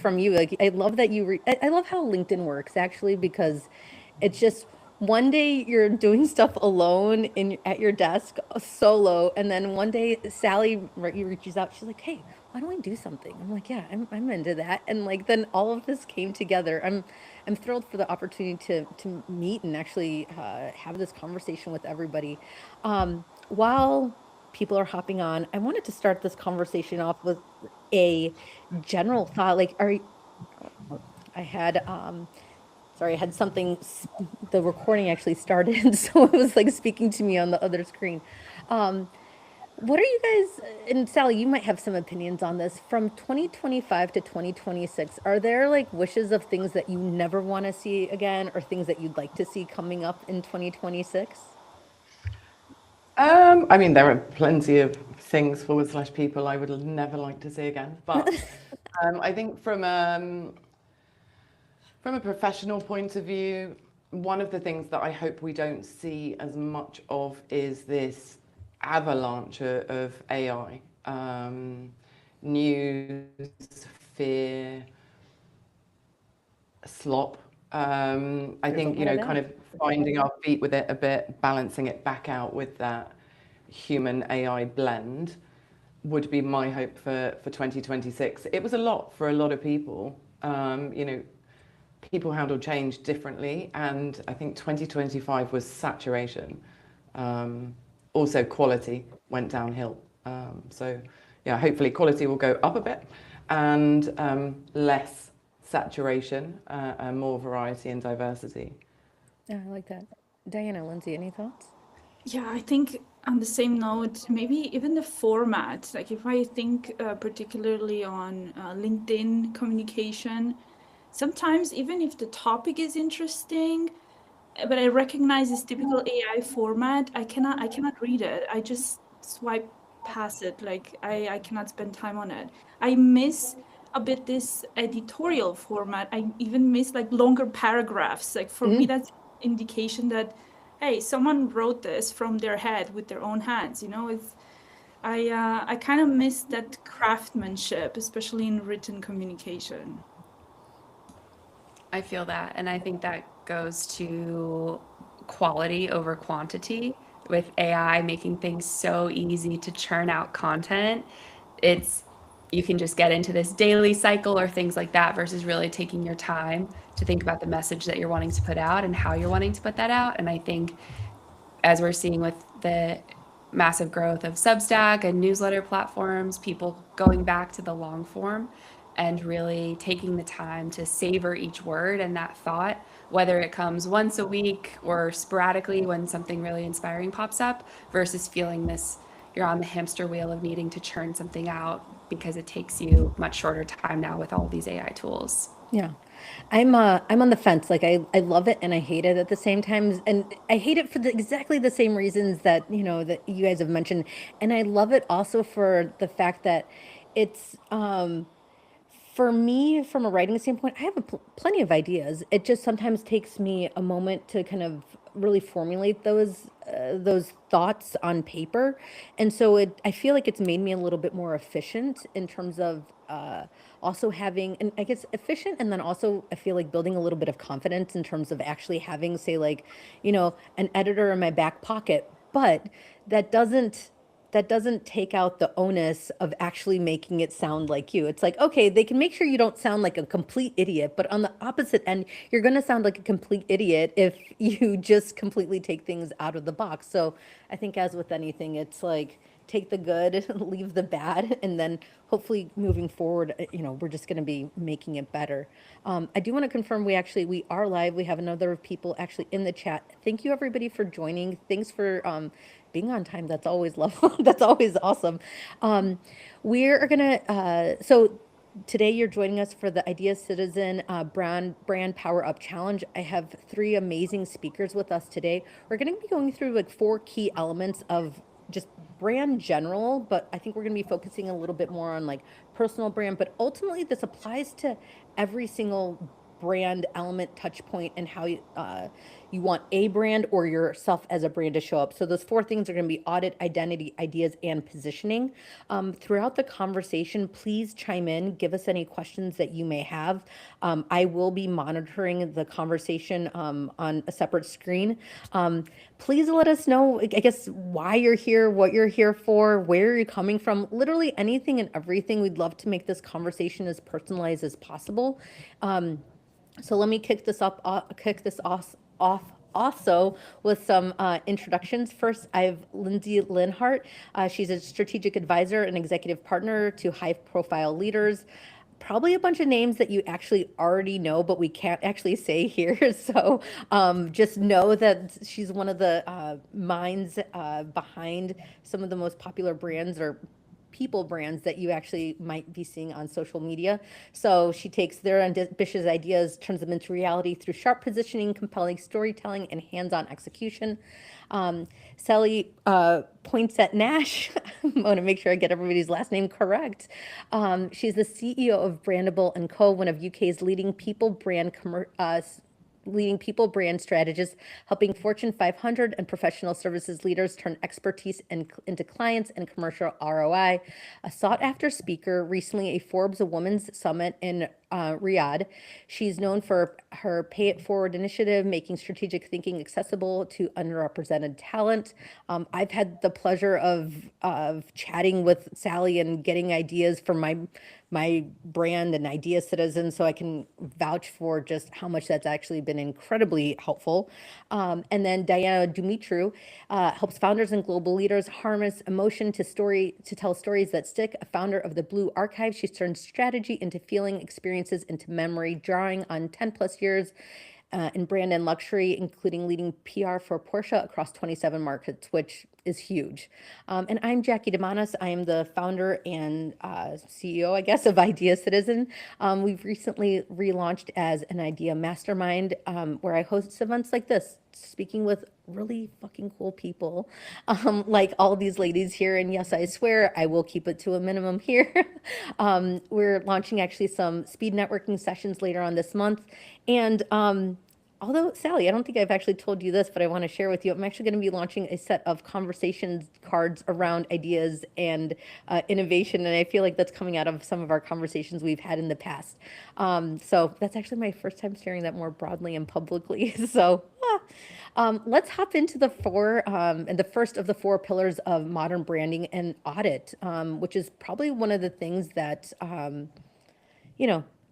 from you. Like, I love that I love how LinkedIn works actually, because it's just one day you're doing stuff alone at your desk solo, and then one day Sally reaches out. She's like, "Hey, why don't we do something?" I'm like, "Yeah, I'm into that." And like then all of this came together. I'm thrilled for the opportunity to meet and actually have this conversation with everybody. While people are hopping on, I wanted to start this conversation off with a general thought. Like, I had sorry, I had the recording actually started, so it was like speaking to me on the other screen. Um, what are you guys, and Sally, you might have some opinions on this, from 2025 to 2026, are there like wishes of things that you never want to see again, or things that you'd like to see coming up in 2026? I mean, there are plenty of things / people I would never like to see again. But I think from a professional point of view, one of the things that I hope we don't see as much of is this avalanche of AI. News, fear, slop. I There's a think, lot of kind that. of finding our feet with it a bit, balancing it back out with that human AI blend would be my hope for 2026. It was a lot for a lot of people. People handle change differently, and I think 2025 was saturation. Also, quality went downhill. So, yeah, hopefully quality will go up a bit, and less saturation, and more variety and diversity. Yeah, I like that. Diana, Lindsay, any thoughts? Yeah, I think on the same note, maybe even the format. Like if I think particularly on LinkedIn communication, sometimes even if the topic is interesting, but I recognize this typical AI format, I cannot read it. I just swipe past it. Like I cannot spend time on it. I miss a bit this editorial format. I even miss like longer paragraphs. Like for me, Mm, that's indication that hey, someone wrote this from their head with their own hands. It's I kind of miss that craftsmanship, especially in written communication. I feel that. And I think that goes to quality over quantity. With AI making things so easy to churn out content, it's you can just get into this daily cycle or things like that versus really taking your time to think about the message that you're wanting to put out and how you're wanting to put that out. And I think as we're seeing with the massive growth of Substack and newsletter platforms, people going back to the long form and really taking the time to savor each word and that thought, whether it comes once a week or sporadically when something really inspiring pops up, versus feeling this you're on the hamster wheel of needing to churn something out because it takes you much shorter time now with all these AI tools. yeah. I'm on the fence. Like I love it and I hate it at the same time. And I hate it for exactly the same reasons that, that you guys have mentioned. And I love it also for the fact that it's for me, from a writing standpoint, I have plenty of ideas. It just sometimes takes me a moment to kind of really formulate those thoughts on paper, and so I feel like it's made me a little bit more efficient in terms of also having, and I guess efficient, and then also I feel like building a little bit of confidence in terms of actually having, say, like, an editor in my back pocket, but that doesn't take out the onus of actually making it sound like you. It's like, okay, they can make sure you don't sound like a complete idiot, but on the opposite end, you're going to sound like a complete idiot if you just completely take things out of the box. So I think, as with anything, it's like take the good, leave the bad, and then hopefully moving forward, we're just going to be making it better. I do want to confirm we are live. We have another people actually in the chat. Thank you everybody for joining. Thanks for being on time. That's always love. That's always awesome. We're gonna so today you're joining us for the Idea Citizen brand Power Up Challenge. I have three amazing speakers with us today. We're going to be going through like four key elements of just brand general, but I think we're going to be focusing a little bit more on like personal brand. But ultimately, this applies to every single brand element, touch point, and how you want a brand or yourself as a brand to show up. So those 4 things are going to be audit, identity, ideas, and positioning. Throughout the conversation, please chime in, give us any questions that you may have. I will be monitoring the conversation on a separate screen. Please let us know, I guess, why you're here, what you're here for, where you're coming from, literally anything and everything. We'd love to make this conversation as personalized as possible. So let me kick this off also with some introductions. First, I have Lindsay Linhart. She's a strategic advisor and executive partner to high-profile leaders. Probably a bunch of names that you actually already know, but we can't actually say here. So just know that she's one of the minds behind some of the most popular brands or people brands that you actually might be seeing on social media. So she takes their ambitious ideas, turns them into reality through sharp positioning, compelling storytelling, and hands-on execution. Sally Poinsett-Nash, I want to make sure I get everybody's last name correct. She's the CEO of 𝗯𝗲𝗀𝗀𝗀𝗀, one of UK's leading people brand strategists, helping Fortune 500 and professional services leaders turn expertise into clients and commercial ROI. A sought-after speaker, recently a Forbes Women's Summit in Riyadh. She's known for her Pay It Forward initiative, making strategic thinking accessible to underrepresented talent. I've had the pleasure of chatting with Sally and getting ideas from my brand and Idea Citizen, so I can vouch for just how much that's actually been incredibly helpful. And then Diana Dumitru helps founders and global leaders harness emotion to tell stories that stick. A founder of the Blue Archive, she's turned strategy into feeling, experiences into memory, drawing on 10 plus years in brand and luxury, including leading PR for Porsche across 27 markets, which is huge. And I'm Jackie DeManis. I am the founder and CEO, I guess, of Idea Citizen. We've recently relaunched as an idea mastermind, where I host events like this, speaking with really fucking cool people, like all these ladies here. And yes, I swear I will keep it to a minimum here. We're launching actually some speed networking sessions later on this month. And although, Sally, I don't think I've actually told you this, but I want to share with you, I'm actually going to be launching a set of conversation cards around ideas and innovation. And I feel like that's coming out of some of our conversations we've had in the past. So that's actually my first time sharing that more broadly and publicly. So let's hop into the first of the 4 pillars of modern branding and audit, which is probably one of the things that,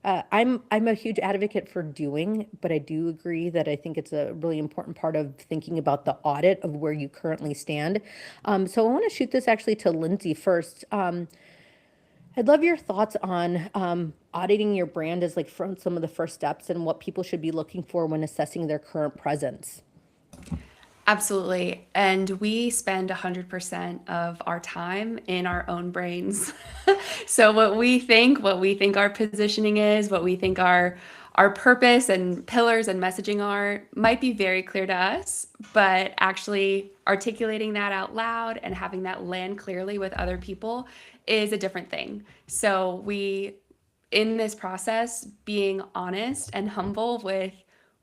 I'm a huge advocate for doing, but I do agree that I think it's a really important part of thinking about the audit of where you currently stand. So I want to shoot this actually to Lindsay first. I'd love your thoughts on auditing your brand as like from some of the first steps and what people should be looking for when assessing their current presence. Absolutely. And we spend 100% of our time in our own brains. So what we think our positioning is, what we think our purpose and pillars and messaging are, might be very clear to us, but actually articulating that out loud and having that land clearly with other people is a different thing. So in this process, being honest and humble with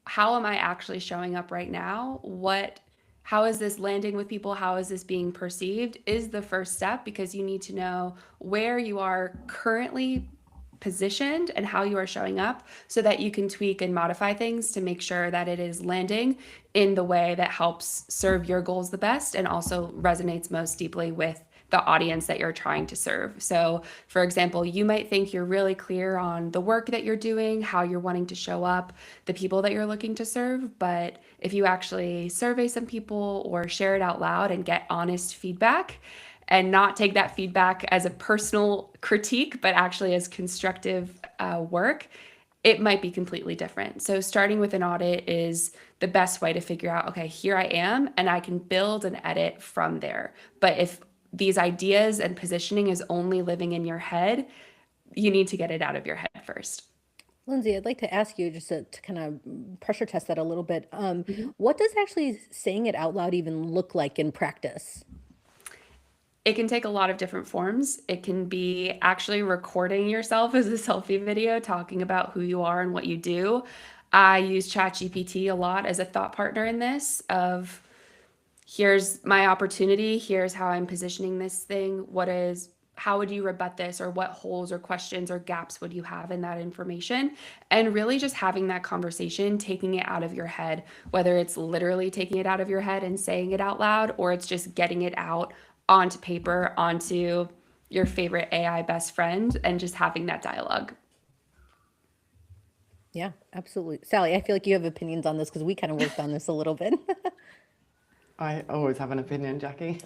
how am I actually showing up right now? How is this landing with people? How is this being perceived is the first step, because you need to know where you are currently positioned and how you are showing up so that you can tweak and modify things to make sure that it is landing in the way that helps serve your goals the best and also resonates most deeply with the audience that you're trying to serve. So, for example, you might think you're really clear on the work that you're doing, how you're wanting to show up, the people that you're looking to serve. But if you actually survey some people or share it out loud and get honest feedback and not take that feedback as a personal critique, but actually as constructive work, it might be completely different. So starting with an audit is the best way to figure out, okay, here I am, and I can build and edit from there. But if these ideas and positioning is only living in your head, you need to get it out of your head first. Lindsay, I'd like to ask you just to kind of pressure test that a little bit. What does actually saying it out loud even look like in practice? it can take a lot of different forms. It can be actually recording yourself as a selfie video, talking about who you are and what you do. I use ChatGPT a lot as a thought partner in this of, here's my opportunity, here's how I'm positioning this thing, how would you rebut this, or what holes or questions or gaps would you have in that information? And really just having that conversation, taking it out of your head, whether it's literally taking it out of your head and saying it out loud, or it's just getting it out onto paper, onto your favorite AI best friend, and just having that dialogue. Yeah, absolutely. Sally, I feel like you have opinions on this because we kind of worked on this a little bit. I always have an opinion, Jackie.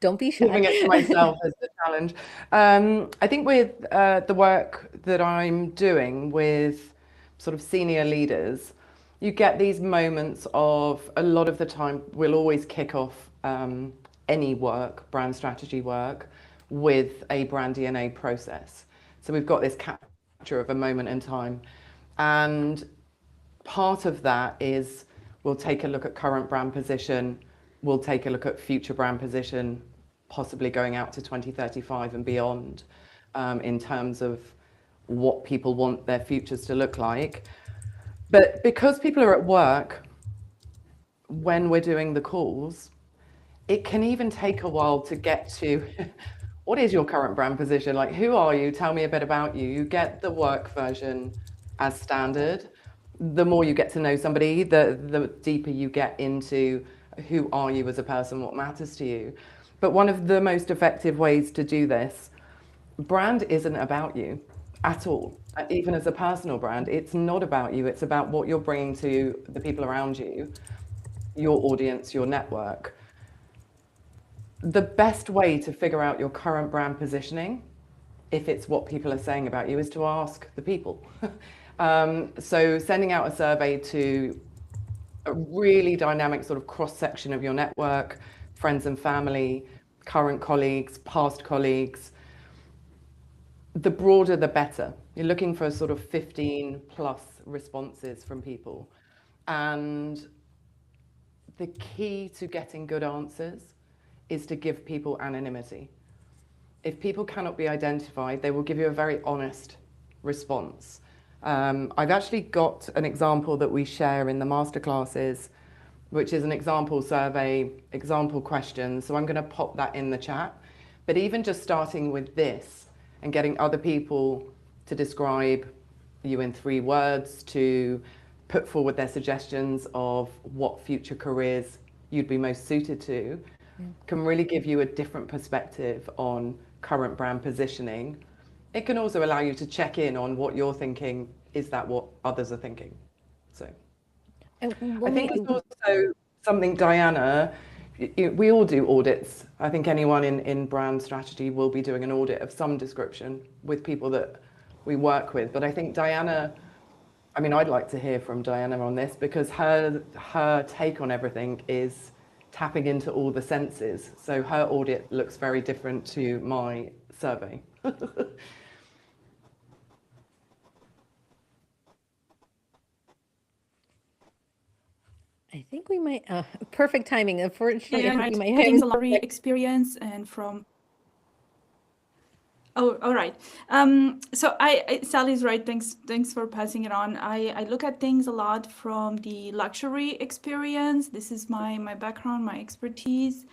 Don't be shy. Giving it to myself as the challenge. I think with the work that I'm doing with sort of senior leaders, you get these moments of, a lot of the time, we'll always kick off any work, brand strategy work, with a brand DNA process. So we've got this capture of a moment in time. And part of that is, we'll take a look at current brand position, we'll take a look at future brand position, possibly going out to 2035 and beyond, in terms of what people want their futures to look like. But because people are at work, when we're doing the calls, it can even take a while to get to, what is your current brand position? Like, who are you? Tell me a bit about you. You get the work version as standard. The more you get to know somebody, the deeper you get into who are you as a person, what matters to you. But one of the most effective ways to do this, brand isn't about you at all. Even as a personal brand, it's not about you. It's about what you're bringing to the people around you, your audience, your network. The best way to figure out your current brand positioning, if it's what people are saying about you, is to ask the people. So sending out a survey to a really dynamic sort of cross-section of your network, friends and family, current colleagues, past colleagues, the broader the better. You're looking for sort of 15 plus responses from people. And the key to getting good answers is to give people anonymity. If people cannot be identified, they will give you a very honest response. I've actually got an example that we share in the masterclasses, which is an example survey, example question. So I'm going to pop that in the chat. But even just starting with this and getting other people to describe you in 3 words, to put forward their suggestions of what future careers you'd be most suited to, can really give you a different perspective on current brand positioning. It can also allow you to check in on what you're thinking. Is that what others are thinking? So I think it's also something, Diana, we all do audits. I think anyone in brand strategy will be doing an audit of some description with people that we work with. But I think Diana, I mean, I'd like to hear from Diana on this, because her take on everything is tapping into all the senses. So her audit looks very different to my survey. I think we might, perfect timing. Unfortunately, Yeah, I think right. we might Thanks have. a lot for your experience and from. Oh, all right. So Sally's right. Thanks for passing it on. I look at things a lot from the luxury experience. This is my background, my expertise.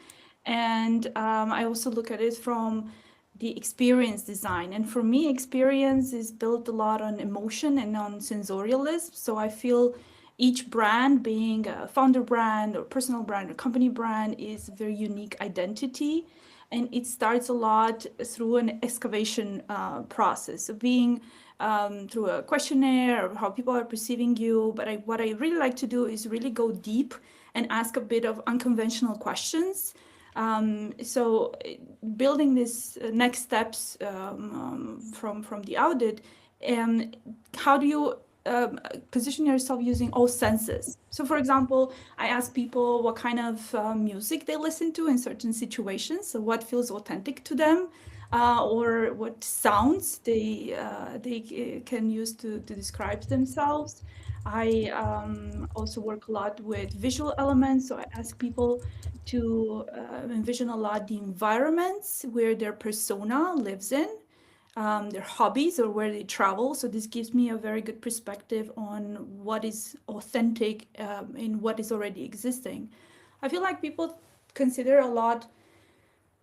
And I also look at it from the experience design. And for me, experience is built a lot on emotion and on sensorialism. So I feel each brand, being a founder brand or personal brand or company brand, is a very unique identity. And it starts a lot through an excavation process, so being through a questionnaire, or how people are perceiving you. But what I really like to do is really go deep and ask a bit of unconventional questions. So building this next steps from the audit, how do you position yourself using all senses? So for example, I ask people what kind of music they listen to in certain situations, so what feels authentic to them. or what sounds they can use to describe themselves. I also work a lot with visual elements, so I ask people to envision a lot the environments where their persona lives in, their hobbies or where they travel. So this gives me a very good perspective on what is authentic in what is already existing. I feel like people consider a lot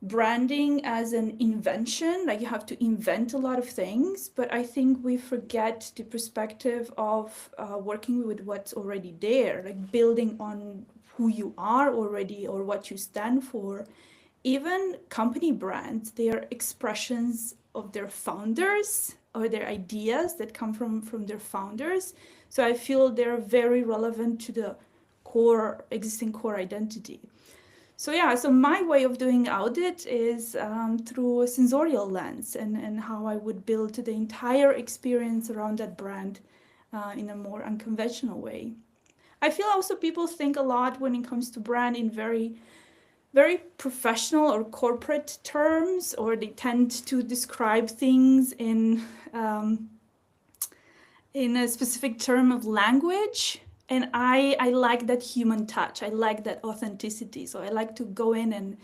branding as an invention, like you have to invent a lot of things, but I think we forget the perspective of working with what's already there, like building on who you are already or what you stand for. Even company brands, they are expressions of their founders or their ideas that come from their founders. So I feel they're very relevant to the existing core identity. So yeah, so my way of doing audit is through a sensorial lens and how I would build the entire experience around that brand in a more unconventional way. I feel also people think a lot when it comes to brand in very professional or corporate terms, or they tend to describe things in a specific term of language. And I like that human touch. I like that authenticity. So I like to go in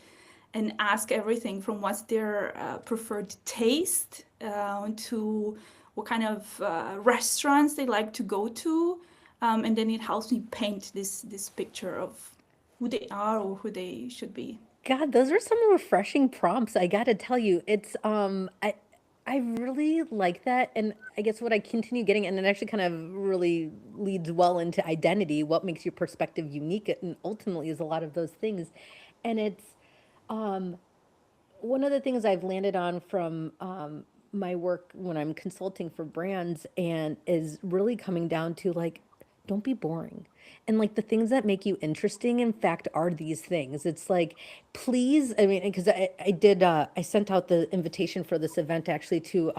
and ask everything from what's their preferred taste to what kind of restaurants they like to go to. And then it helps me paint this picture of who they are or who they should be. God, those are some refreshing prompts. I gotta tell you, it's I really like that, and I guess what I continue getting, and it actually kind of really leads well into identity. What makes your perspective unique, and ultimately is a lot of those things, and it's one of the things I've landed on from my work when I'm consulting for brands, and is really coming down to like, don't be boring. And like the things that make you interesting, in fact, are these things. It's like, please, I mean, because I sent out the invitation for this event actually to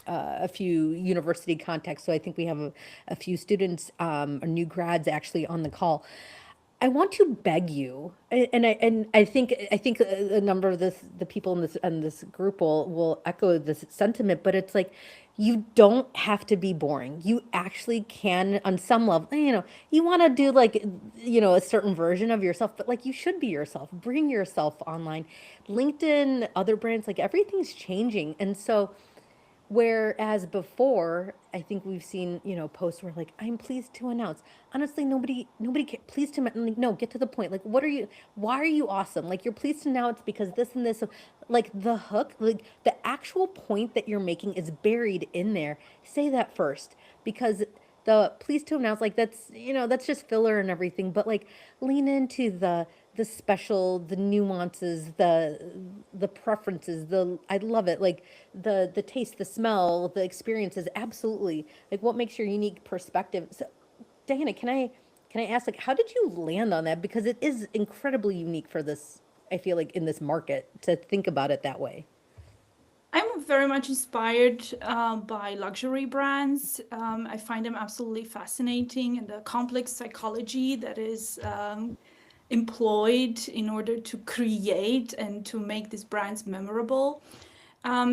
a few university contacts. So I think we have a few students or new grads actually on the call. I want to beg you, and I think a number of the people in this group will echo this sentiment, but it's like you don't have to be boring. You actually can, on some level, you want to do like, a certain version of yourself, but like you should be yourself. Bring yourself online. LinkedIn, other brands, like everything's changing, and so. Whereas before, I think we've seen, posts where like, I'm pleased to announce. Honestly, nobody pleased to, like, no, get to the point. Like, why are you awesome? Like, you're pleased to announce because this and this, like the hook, like the actual point that you're making is buried in there. Say that first, because the pleased to announce, like that's just filler and everything, but like lean into the special, the nuances, the preferences, I love it. Like the taste, the smell, the experiences, absolutely. Like what makes your unique perspective. So Diana, can I ask, like, how did you land on that? Because it is incredibly unique for this, I feel like, in this market to think about it that way. I'm very much inspired by luxury brands. I find them absolutely fascinating, and the complex psychology that is employed in order to create and to make these brands memorable.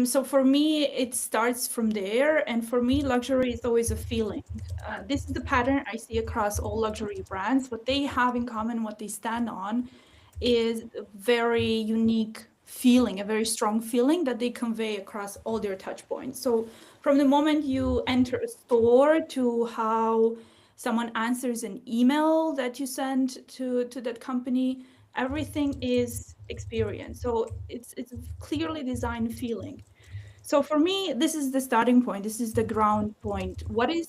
So for me, it starts from there. And for me, luxury is always a feeling. This is the pattern I see across all luxury brands. What they have in common, what they stand on, is a very unique feeling, a very strong feeling that they convey across all their touch points. So from the moment you enter a store to how someone answers an email that you send to that company, everything is experience. So it's a clearly designed feeling. So for me, this is the starting point. This is the ground point. What is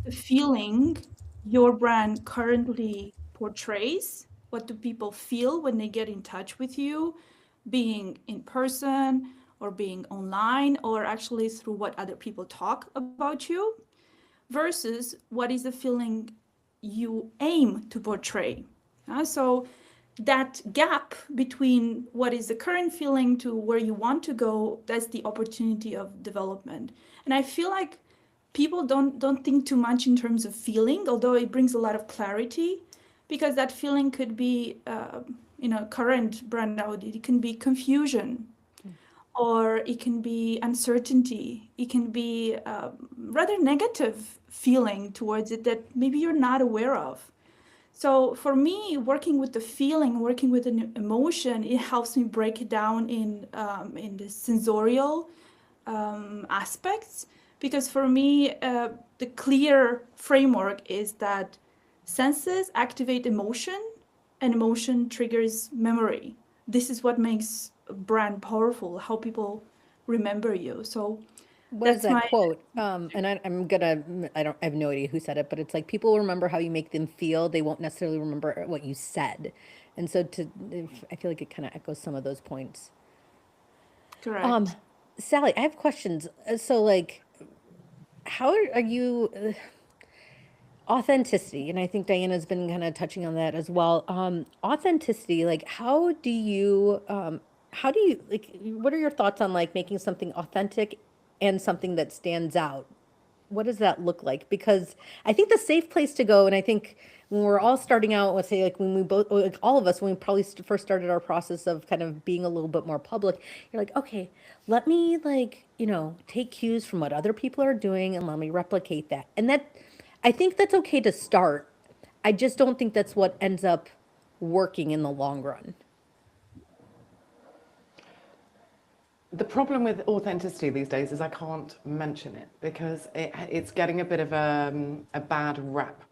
the feeling your brand currently portrays? What do people feel when they get in touch with you, being in person or being online, or actually through what other people talk about you, versus what is the feeling you aim to portray? So that gap between what is the current feeling to where you want to go, that's the opportunity of development. And I feel like people don't think too much in terms of feeling, although it brings a lot of clarity, because that feeling could be, current brand audit, it can be confusion, or it can be uncertainty. It can be rather negative feeling towards it that maybe you're not aware of. So for me, working with the feeling, working with an emotion, it helps me break it down in the sensorial aspects. Because for me, the clear framework is that senses activate emotion, and emotion triggers memory. This is what makes a brand powerful, how people remember you. So What is that's that my quote? And I have no idea who said it, but it's like people remember how you make them feel. They won't necessarily remember what you said. And so I feel like it kind of echoes some of those points. correct. Sally, I have questions. So like, how are you, authenticity, and I think Diana's been kind of touching on that as well. Authenticity, like how do you like, what are your thoughts on like making something authentic and something that stands out? What does that look like? Because I think the safe place to go, and I think when we're all starting out, let's say like when we both, like all of us, when we probably first started our process of kind of being a little bit more public, you're like, okay, let me like, take cues from what other people are doing and let me replicate that. And that, I think that's okay to start. I just don't think that's what ends up working in the long run. The problem with authenticity these days is I can't mention it because it's getting a bit of a bad rap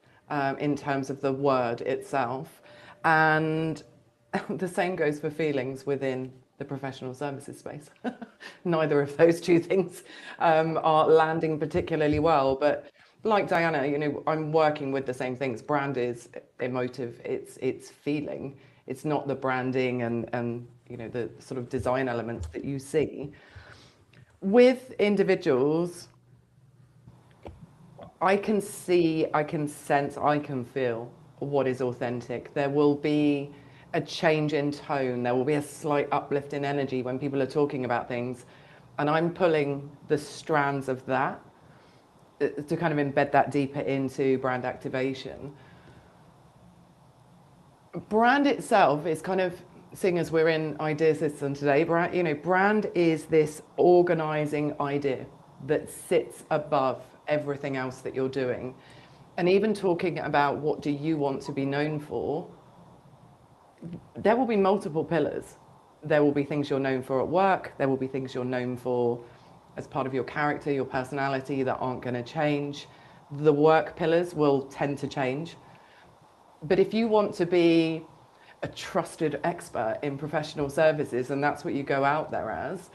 in terms of the word itself. And the same goes for feelings within the professional services space. Neither of those two things are landing particularly well. But like Diana, I'm working with the same things. Brand is emotive, it's feeling. It's not the branding and the sort of design elements that you see. With individuals, I can see, I can sense, I can feel what is authentic. There will be a change in tone. There will be a slight uplift in energy when people are talking about things. And I'm pulling the strands of that to kind of embed that deeper into brand activation. Brand itself is kind of, seeing as we're in idea system today, brand is this organizing idea that sits above everything else that you're doing. And even talking about what do you want to be known for, there will be multiple pillars. There will be things you're known for at work. There will be things you're known for as part of your character, your personality that aren't going to change. The work pillars will tend to change. But if you want to be a trusted expert in professional services, and that's what you go out there as,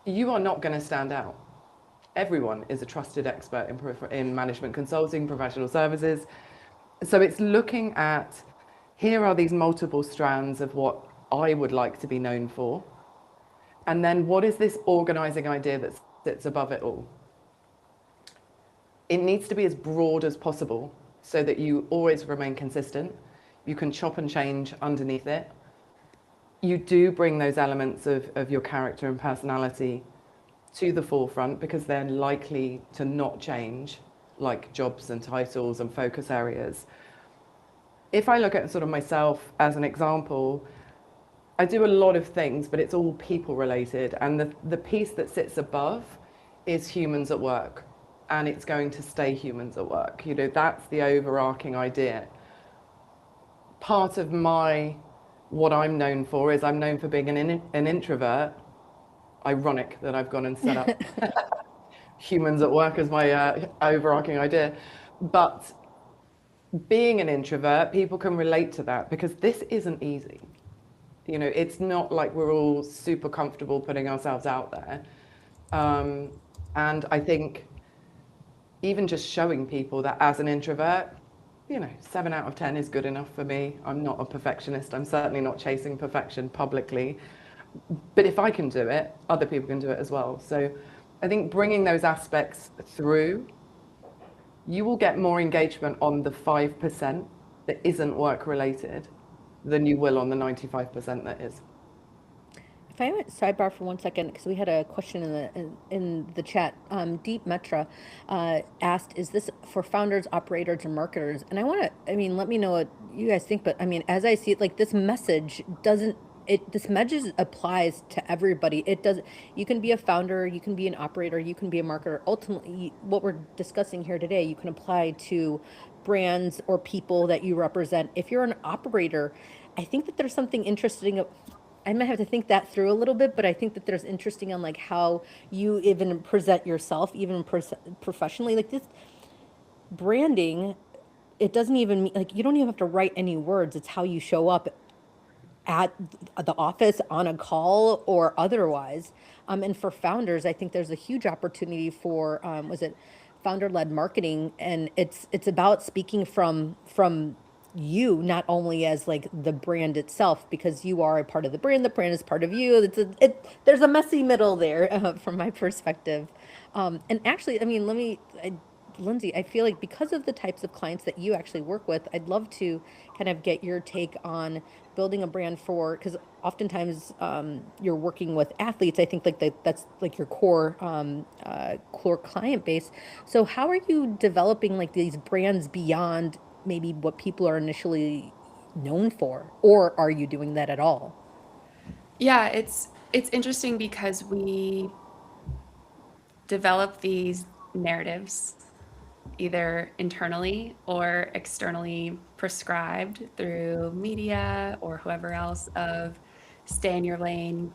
you are not going to stand out. Everyone is a trusted expert in management consulting, professional services. So it's looking at, here are these multiple strands of what I would like to be known for. And then what is this organizing idea that sits above it all? It needs to be as broad as possible so that you always remain consistent. You can chop and change underneath it. You do bring those elements of your character and personality to the forefront because they're likely to not change, like jobs and titles and focus areas. If I look at sort of myself as an example, I do a lot of things, but it's all people related. And the piece that sits above is humans at work. And it's going to stay humans at work. That's the overarching idea. Part of what I'm known for is I'm known for being an introvert. Ironic that I've gone and set up humans at work as my overarching idea. But being an introvert, people can relate to that because this isn't easy. It's not like we're all super comfortable putting ourselves out there. And I think even just showing people that as an introvert, 7 out of 10 is good enough for me. I'm not a perfectionist. I'm certainly not chasing perfection publicly. But if I can do it, other people can do it as well. So I think bringing those aspects through, you will get more engagement on the 5% that isn't work related than you will on the 95% that is. If I went sidebar for 1 second, because we had a question in the chat. 𝗷𝗵𝗹𝗶𝗴 asked, "Is this for founders, operators, and marketers?" And let me know what you guys think. But as I see it, like this message doesn't this message applies to everybody. It does, you can be a founder, you can be an operator, you can be a marketer. Ultimately, what we're discussing here today, you can apply to brands or people that you represent. If you're an operator, I think that there's something interesting. I might have to think that through a little bit, but I think that there's interesting on like how you even present yourself, even professionally. Like this branding, it doesn't even mean like you don't even have to write any words. It's how you show up at the office, on a call, or otherwise. And for founders, I think there's a huge opportunity for was it founder-led marketing, and it's about speaking from you, not only as like the brand itself, because you are a part of the brand is part of you. There's a messy middle there from my perspective. And actually, I mean, Lindsay, I feel like because of the types of clients that you actually work with, I'd love to kind of get your take on building a brand for, because oftentimes you're working with athletes. I think like that's like your core client base. So how are you developing like these brands beyond maybe what people are initially known for, or are you doing that at all? Yeah, it's interesting because we develop these narratives either internally or externally prescribed through media or whoever else of stay in your lane,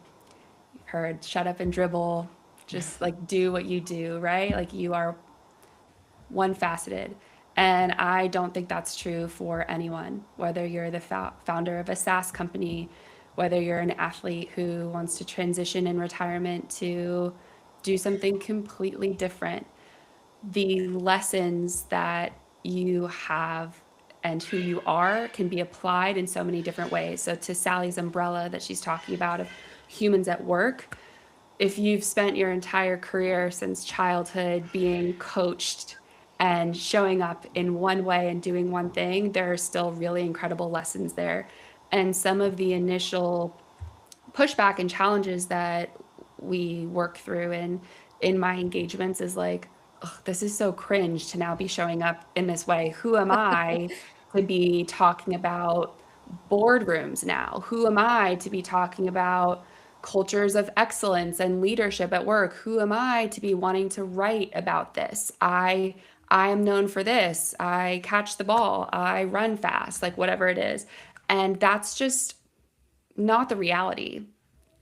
heard shut up and dribble, just like do what you do, right? Like you are one faceted. And I don't think that's true for anyone, whether you're the founder of a SaaS company, whether you're an athlete who wants to transition in retirement to do something completely different. The lessons that you have and who you are can be applied in so many different ways. So to Sally's umbrella that she's talking about of humans at work, if you've spent your entire career since childhood being coached and showing up in one way and doing one thing, there are still really incredible lessons there. And some of the initial pushback and challenges that we work through in my engagements is like, "Ugh, this is so cringe to now be showing up in this way. Who am I to be talking about boardrooms now? Who am I to be talking about cultures of excellence and leadership at work? Who am I to be wanting to write about this? I am known for this. I catch the ball. I run fast, like whatever it is." And that's just not the reality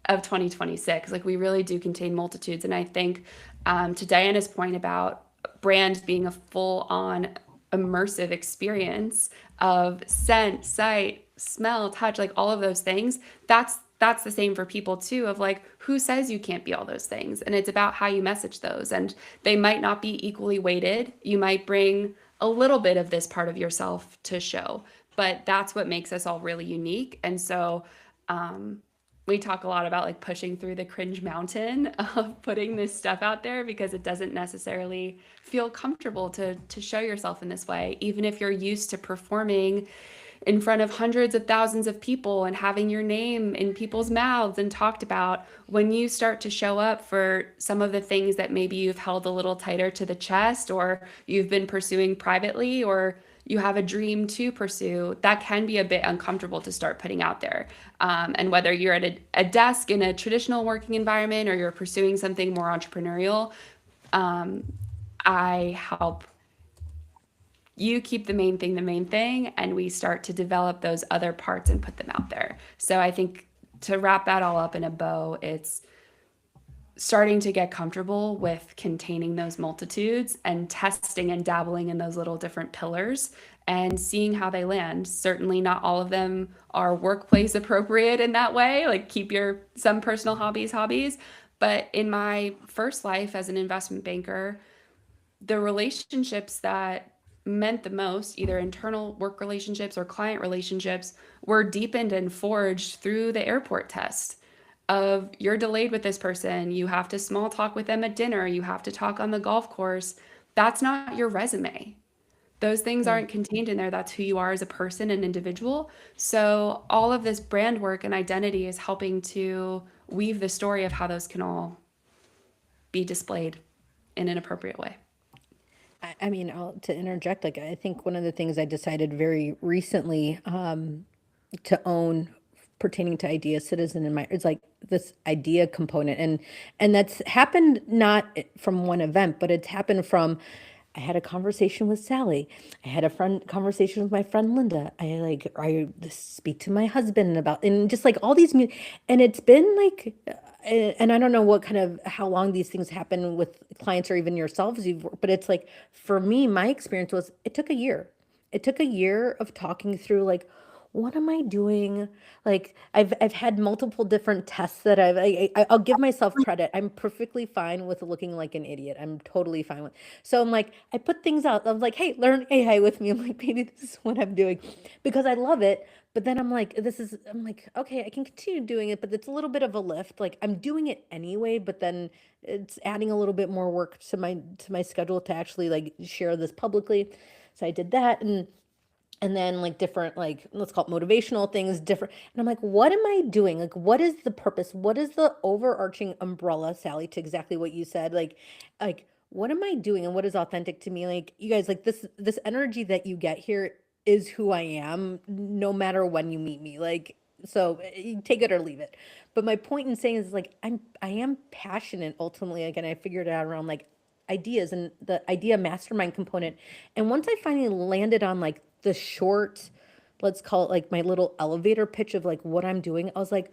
of 2026. Like we really do contain multitudes. And I think to Diana's point about brand being a full-on immersive experience of scent, sight, smell, touch, like all of those things, that's the same for people too, of like, who says you can't be all those things? And it's about how you message those. And they might not be equally weighted. You might bring a little bit of this part of yourself to show, but that's what makes us all really unique. And so we talk a lot about like pushing through the cringe mountain of putting this stuff out there because it doesn't necessarily feel comfortable to show yourself in this way, even if you're used to performing in front of hundreds of thousands of people and having your name in people's mouths and talked about. When you start to show up for some of the things that maybe you've held a little tighter to the chest or you've been pursuing privately, or you have a dream to pursue, that can be a bit uncomfortable to start putting out there. And whether you're at a desk in a traditional working environment or you're pursuing something more entrepreneurial, I help you keep the main thing, and we start to develop those other parts and put them out there. So I think to wrap that all up in a bow, it's starting to get comfortable with containing those multitudes and testing and dabbling in those little different pillars and seeing how they land. Certainly not all of them are workplace appropriate in that way, like keep some personal hobbies. But in my first life as an investment banker, the relationships that meant the most, either internal work relationships or client relationships, were deepened and forged through the airport test of you're delayed with this person, you have to small talk with them at dinner, you have to talk on the golf course. That's not your resume. Those things aren't contained in there. That's who you are as a person and individual. So all of this brand work and identity is helping to weave the story of how those can all be displayed in an appropriate way. I mean, to interject, like I think one of the things I decided very recently to own pertaining to Idea Citizen in my, it's like this idea component. And that's happened not from one event, but it's happened from, I had a conversation with Sally. I had a conversation with my friend Linda. I speak to my husband about, and just like all these and it's been like, and I don't know what kind of, how long these things happen with clients or even yourselves, but it's like, for me, my experience was, it took a year. It took a year of talking through like, what am I doing? Like I've had multiple different tests that I'll give myself credit. I'm perfectly fine with looking like an idiot. I'm totally fine with. So I'm like, I put things out. I was like, hey, learn AI with me. I'm like, maybe this is what I'm doing because I love it. But then I'm like, I'm like, okay, I can continue doing it, but it's a little bit of a lift. Like I'm doing it anyway, but then it's adding a little bit more work to my schedule to actually like share this publicly. So I did that, and then like different, like, let's call it motivational things, different. And I'm like, what am I doing? Like, what is the purpose? What is the overarching umbrella, Sally, to exactly what you said? Like, what am I doing? And what is authentic to me? Like, you guys, like this energy that you get here is who I am, no matter when you meet me. Like, so you take it or leave it. But my point in saying is like, I am passionate ultimately. Again, I figured it out around like ideas and the idea mastermind component. And once I finally landed on like the short, let's call it like my little elevator pitch of like what I'm doing, I was like,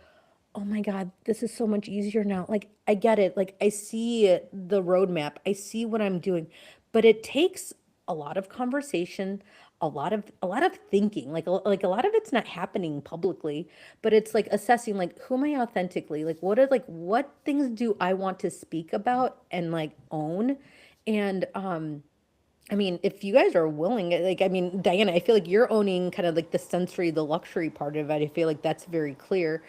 oh my God, this is so much easier now. Like I get it. Like I see the roadmap. I see what I'm doing, but it takes a lot of conversation, a lot of thinking. Like a lot of it's not happening publicly, but it's like assessing like who am I authentically? Like what things do I want to speak about and like own? And I mean, if you guys are willing, like, I mean, Diana, I feel like you're owning kind of like the sensory, the luxury part of it. I feel like that's very clear.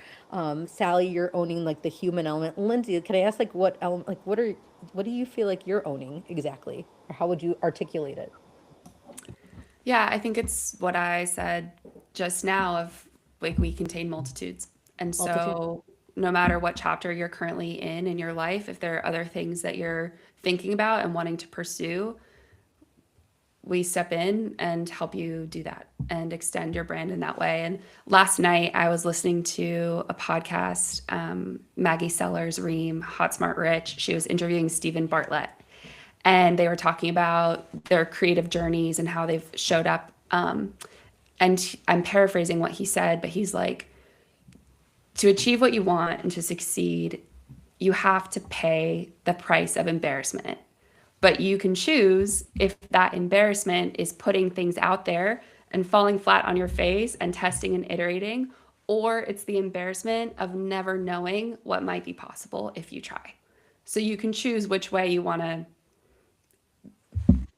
Sally, you're owning like the human element. Lindsay, can I ask like what element, like what do you feel like you're owning exactly? Or how would you articulate it? Yeah, I think it's what I said just now of like we contain multitudes. And so no matter what chapter you're currently in your life, if there are other things that you're thinking about and wanting to pursue, we step in and help you do that and extend your brand in that way. And last night I was listening to a podcast, Maggie Seller's Ream, Hot, Smart, Rich. She was interviewing Stephen Bartlett, and they were talking about their creative journeys and how they've showed up. And I'm paraphrasing what he said, but he's like, to achieve what you want and to succeed, you have to pay the price of embarrassment. But you can choose if that embarrassment is putting things out there and falling flat on your face and testing and iterating, or it's the embarrassment of never knowing what might be possible if you try. So you can choose which way you want to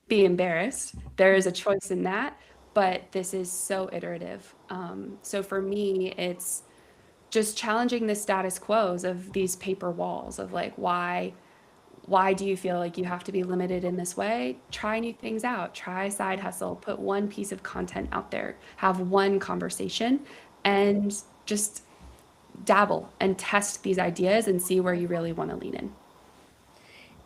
be embarrassed. There is a choice in that, but this is so iterative. So for me, it's just challenging the status quos of these paper walls of like, why do you feel like you have to be limited in this way? Try new things out, try side hustle, put one piece of content out there, have one conversation, and just dabble and test these ideas and see where you really want to lean in.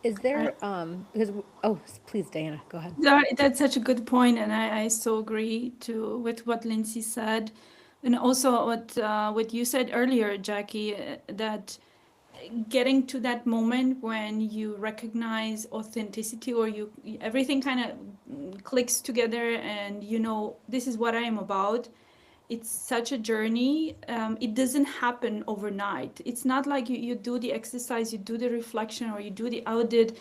Is there, because, oh, please, Diana, go ahead. That's such a good point, and I so agree with what Lindsay said, and also what you said earlier, Jackie, that getting to that moment when you recognize authenticity, or everything kind of clicks together, and you know this is what I am about. It's such a journey. It doesn't happen overnight. It's not like you do the exercise, you do the reflection, or you do the audit.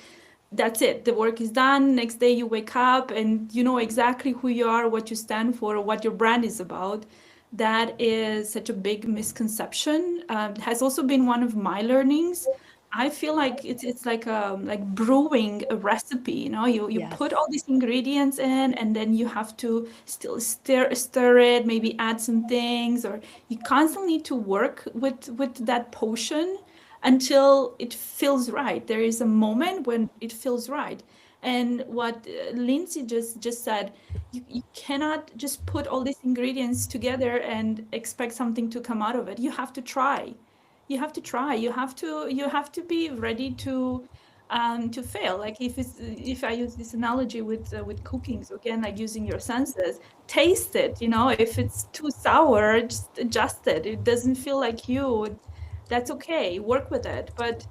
That's it. The work is done. Next day you wake up and you know exactly who you are, what you stand for, what your brand is about. That is such a big misconception. It has also been one of my learnings. I feel like it's like brewing a recipe. You know, you Yes. put all these ingredients in, and then you have to still stir it, maybe add some things, or you constantly need to work with that potion until it feels right. There is a moment when it feels right. And what Lindsay just said, you cannot just put all these ingredients together and expect something to come out of it. You have to try. You have to try. You have to be ready to to fail. Like if I use this analogy with cooking, so again, like using your senses, taste it. If it's too sour, just adjust it. It doesn't feel like you. That's okay. Work with it, but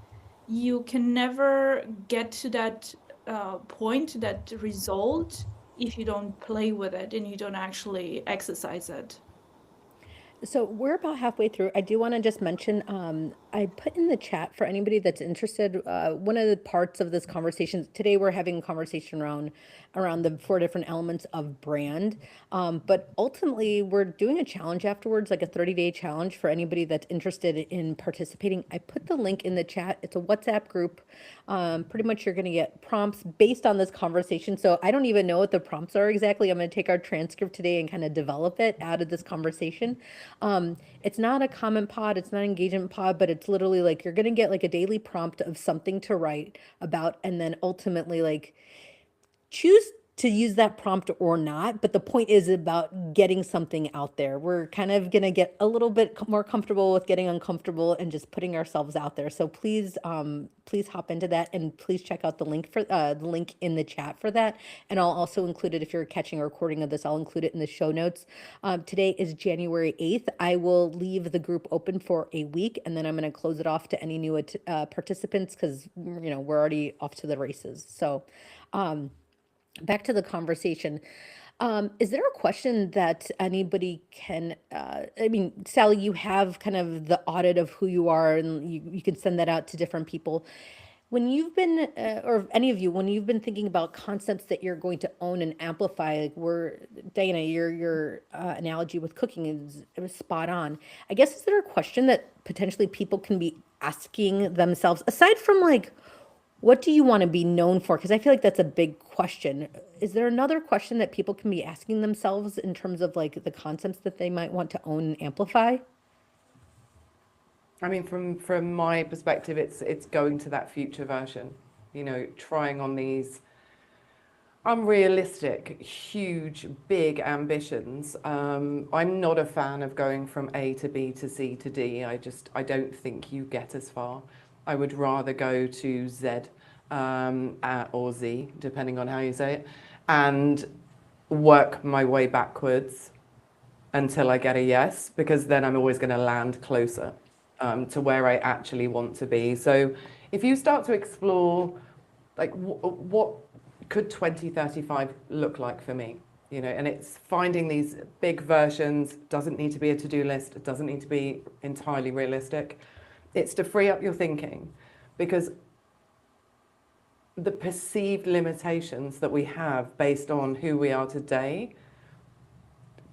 you can never get to that point, that result, if you don't play with it and you don't actually exercise it. So we're about halfway through. I do want to just mention, I put in the chat for anybody that's interested. One of the parts of this conversation today, we're having a conversation around the 4 different elements of brand. But ultimately, we're doing a challenge afterwards, like a 30-day challenge for anybody that's interested in participating. I put the link in the chat. It's a WhatsApp group. Pretty much you're going to get prompts based on this conversation. So I don't even know what the prompts are exactly. I'm going to take our transcript today and kind of develop it out of this conversation. It's not a comment pod, it's not an engagement pod, but it's literally like you're going to get like a daily prompt of something to write about, and then ultimately like choose to use that prompt or not. But the point is about getting something out there. We're kind of going to get a little bit more comfortable with getting uncomfortable and just putting ourselves out there. So please, please hop into that, and please check out the link for the link in the chat for that. And I'll also include it, if you're catching a recording of this, I'll include it in the show notes. Today is January 8th. I will leave the group open for a week, and then I'm going to close it off to any new participants, because we're already off to the races. So back to the conversation. Is there a question that anybody can, Sally, you have kind of the audit of who you are, and you can send that out to different people. When you've been, or any of you, when you've been thinking about concepts that you're going to own and amplify, like Diana, your analogy with cooking it was spot on. I guess, is there a question that potentially people can be asking themselves, aside from like, what do you want to be known for? Because I feel like that's a big question. Is there another question that people can be asking themselves in terms of like the concepts that they might want to own and amplify? I mean, from my perspective, it's going to that future version, trying on these unrealistic, huge, big ambitions. I'm not a fan of going from A to B to C to D. I don't think you get as far. I would rather go to Z or Z, depending on how you say it, and work my way backwards until I get a yes, because then I'm always going to land closer to where I actually want to be. So if you start to explore, like, what could 2035 look like for me? And it's finding these big versions. Doesn't need to be a to-do list. It doesn't need to be entirely realistic. It's to free up your thinking, because the perceived limitations that we have based on who we are today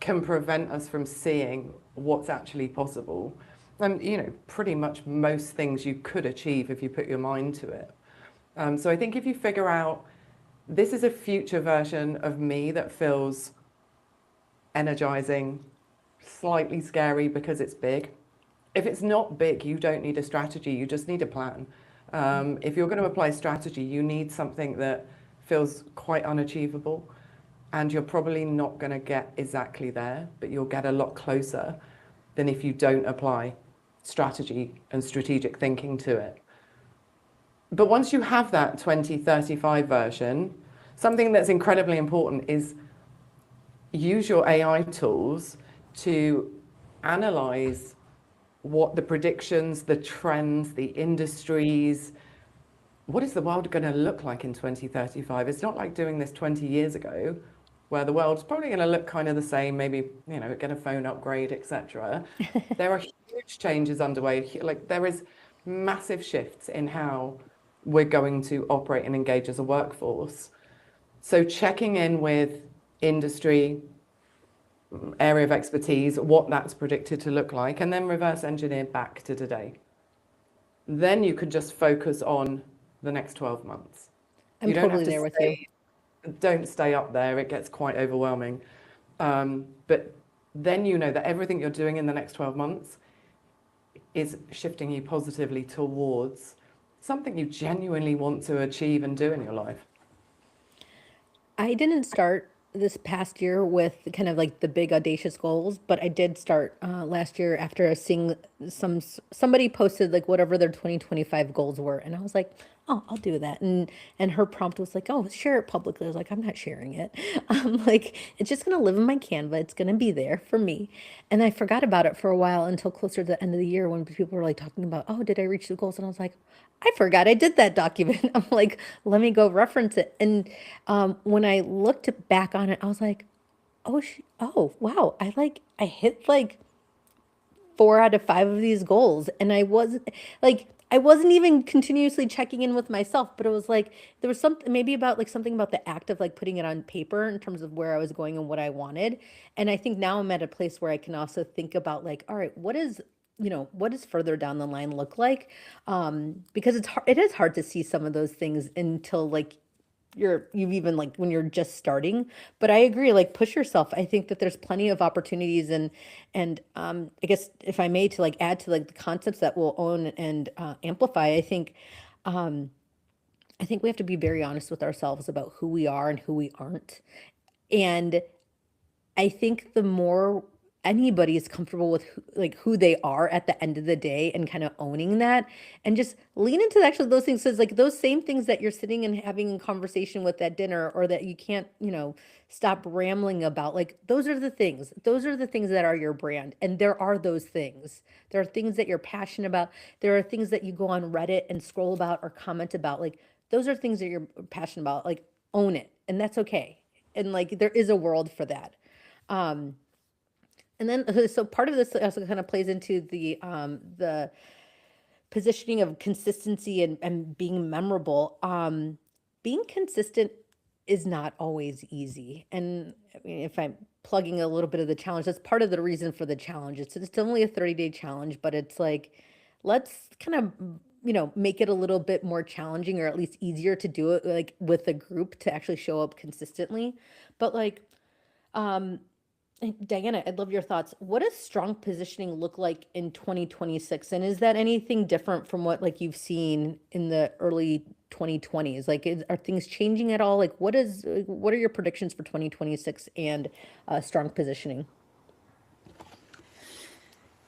can prevent us from seeing what's actually possible. And, pretty much most things you could achieve if you put your mind to it. So I think if you figure out, this is a future version of me that feels energizing, slightly scary because it's big. If it's not big, you don't need a strategy, you just need a plan. If you're going to apply strategy, you need something that feels quite unachievable, and you're probably not going to get exactly there, but you'll get a lot closer than if you don't apply strategy and strategic thinking to it. But once you have that 2035 version, something that's incredibly important is use your AI tools to analyze what the predictions, the trends, the industries, what is the world going to look like in 2035? It's not like doing this 20 years ago, where the world's probably going to look kind of the same, maybe, get a phone upgrade, etc. There are huge changes underway. Like, there is massive shifts in how we're going to operate and engage as a workforce. So checking in with industry, area of expertise, what that's predicted to look like, and then reverse engineer back to today. Then you can just focus on the next 12 months. I'm totally there with you. Don't stay up there, it gets quite overwhelming. But then that everything you're doing in the next 12 months is shifting you positively towards something you genuinely want to achieve and do in your life. I didn't start this past year with kind of like the big audacious goals, but I did start last year after seeing somebody posted like whatever their 2025 goals were, and I was like, oh, I'll do that. And her prompt was like, oh, share it publicly. I was like, I'm not sharing it. I'm like, it's just gonna live in my Canva. It's gonna be there for me. And I forgot about it for a while until closer to the end of the year when people were like talking about, oh, did I reach the goals? And I was like, I forgot I did that document. I'm like, let me go reference it. And when I looked back on it, I was like, oh, oh, wow, I hit like 4 out of 5 of these goals. And I wasn't even continuously checking in with myself, but it was like, there was something maybe about like something about the act of like putting it on paper in terms of where I was going and what I wanted. And I think now I'm at a place where I can also think about like, all right, what does further down the line look like? Because it is hard to see some of those things until like you've even like when you're just starting. But I agree, like push yourself. I think that there's plenty of opportunities and I guess if I may to like add to like the concepts that we'll own and amplify, I think we have to be very honest with ourselves about who we are and who we aren't. And I think the more anybody is comfortable with who they are at the end of the day and kind of owning that and just lean into actually those things. So it's like those same things that you're sitting and having a conversation with at dinner or that you can't, stop rambling about, like those are the things that are your brand. And there are those things. There are things that you're passionate about. There are things that you go on Reddit and scroll about or comment about. Like those are things that you're passionate about. Like own it. And that's okay. And like there is a world for that. And then, so part of this also kind of plays into the positioning of consistency and being memorable. Being consistent is not always easy. And I mean, if I'm plugging a little bit of the challenge, that's part of the reason for the challenge. It's only a 30-day challenge, but it's like, let's kind of, make it a little bit more challenging or at least easier to do it like with a group to actually show up consistently. But like, Diana, I'd love your thoughts. What does strong positioning look like in 2026? And is that anything different from what like you've seen in the early 2020s? Like, are things changing at all? Like, what are your predictions for 2026 and strong positioning?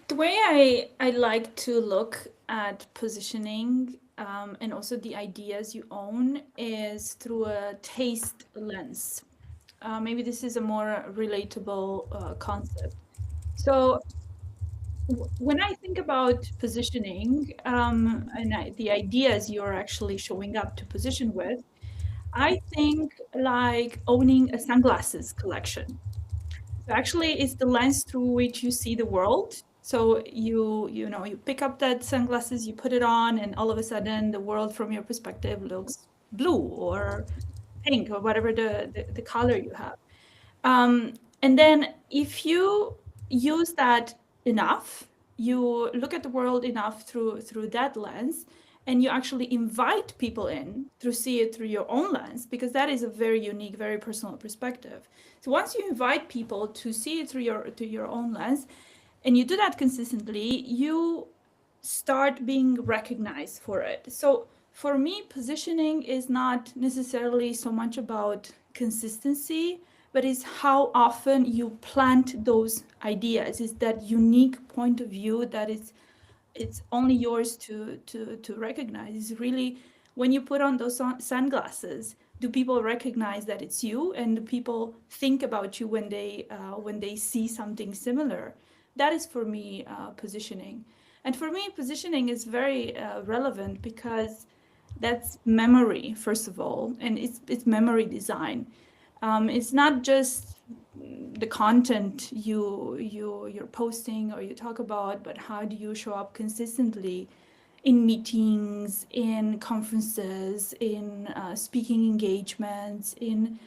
The way I like to look at positioning and also the ideas you own is through a taste lens. Maybe this is a more relatable concept. So when I think about positioning and the ideas you're actually showing up to position with, I think like owning a sunglasses collection. So actually, it's the lens through which you see the world. So you pick up that sunglasses, you put it on, and all of a sudden the world from your perspective looks blue or pink or whatever the color you have. And then if you use that enough, you look at the world enough through that lens, and you actually invite people in to see it through your own lens, because that is a very unique, very personal perspective. So once you invite people to see it through your own lens, and you do that consistently, you start being recognized for it. So for me, positioning is not necessarily so much about consistency, but it's how often you plant those ideas. It's that unique point of view that it's only yours to recognize. It's really when you put on those sunglasses, do people recognize that it's you, and do people think about you when they see something similar? That is for me positioning. And for me, positioning is very relevant because that's memory, first of all, and it's memory design. It's not just the content you're posting or you talk about, but how do you show up consistently in meetings, in conferences, in speaking engagements, in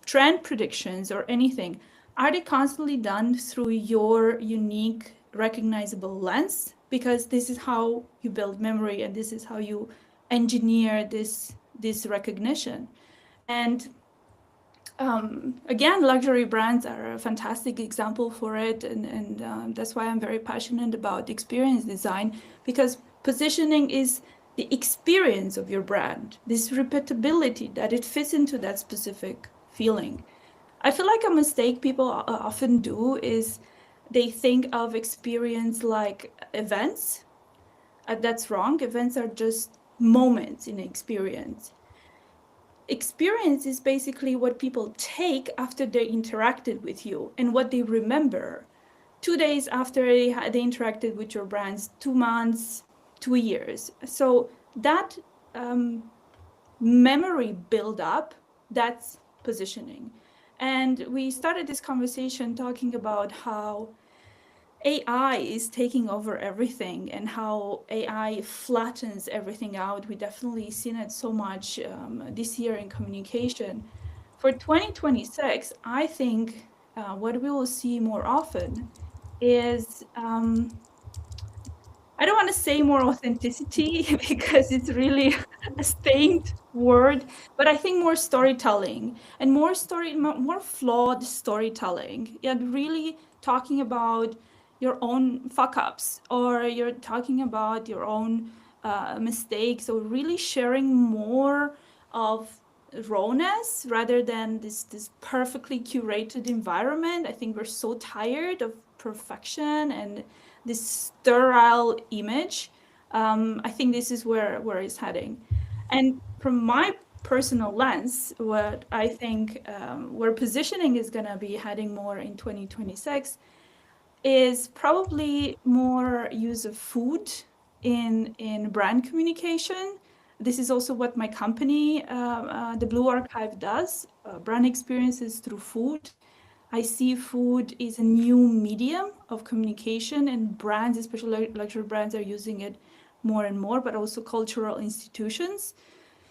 trend predictions or anything? Are they constantly done through your unique, recognizable lens? Because this is how you build memory, and this is how you engineer this recognition. And again, luxury brands are a fantastic example for it, and that's why I'm very passionate about experience design, because positioning is the experience of your brand, this repeatability, that it fits into that specific feeling. I feel like a mistake people often do is they think of experience like events. That's wrong. Events are just moments in experience. Experience is basically what people take after they interacted with you and what they remember 2 days after they interacted with your brands, 2 months, 2 years. So that memory build-up, that's positioning. And we started this conversation talking about how AI is taking over everything and how AI flattens everything out. We definitely seen it so much this year in communication. For 2026, I think what we will see more often is, I don't want to say more authenticity because it's really a stained word, but I think more storytelling and more flawed storytelling. And really talking about your own fuck ups, or you're talking about your own mistakes, or really sharing more of rawness rather than this perfectly curated environment. I think we're so tired of perfection and this sterile image. I think this is where it's heading. And from my personal lens, what I think where positioning is going to be heading more in 2026 is probably more use of food in brand communication. This is also what my company, the 𝗷𝗲𝗀𝗏 does, brand experiences through food. I see food is a new medium of communication, and brands, especially luxury brands, are using it more and more, but also cultural institutions.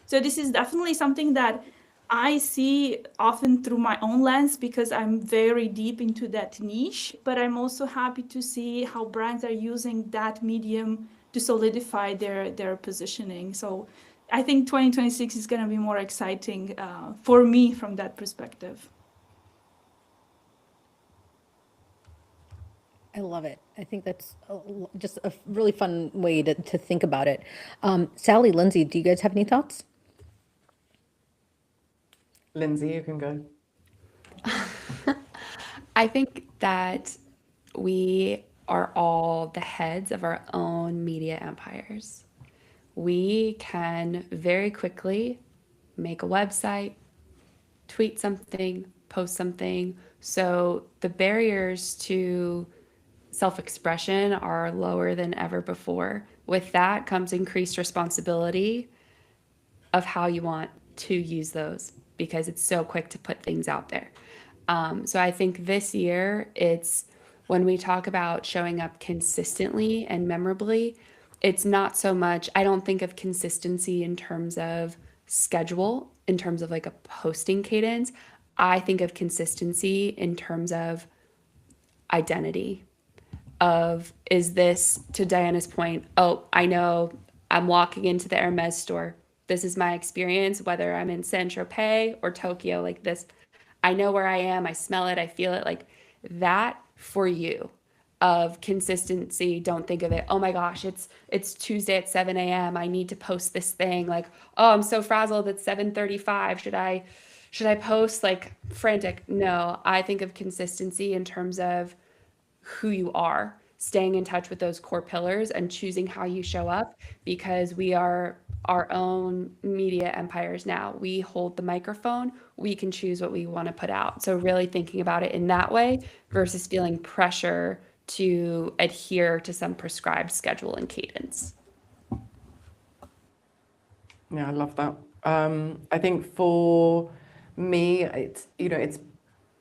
So this is definitely something that I see often through my own lens because I'm very deep into that niche, but I'm also happy to see how brands are using that medium to solidify their positioning. So I think 2026 is going to be more exciting for me from that perspective. I love it. I think that's just a really fun way to think about it. Sally, Lindsay, do you guys have any thoughts? Lindsay, you can go. I think that we are all the heads of our own media empires. We can very quickly make a website, tweet something, post something. So the barriers to self-expression are lower than ever before. With that comes increased responsibility of how you want to use those, because it's so quick to put things out there. So I think this year, it's when we talk about showing up consistently and memorably, it's not so much, I don't think of consistency in terms of schedule, in terms of like a posting cadence. I think of consistency in terms of identity. Of, is this, to Diana's point, oh, I know I'm walking into the Hermes store. This is my experience, whether I'm in Saint-Tropez or Tokyo, like this. I know where I am. I smell it. I feel it. Like that for you of consistency. Don't think of it, oh my gosh, it's Tuesday at 7 a.m. I need to post this thing. Like, oh, I'm so frazzled. It's 7:35. Should I post? Like frantic? No, I think of consistency in terms of who you are, staying in touch with those core pillars and choosing how you show up, because we are our own media empires now. We hold the microphone, we can choose what we want to put out. So really thinking about it in that way versus feeling pressure to adhere to some prescribed schedule and cadence. Yeah, I love that. I think for me, it's,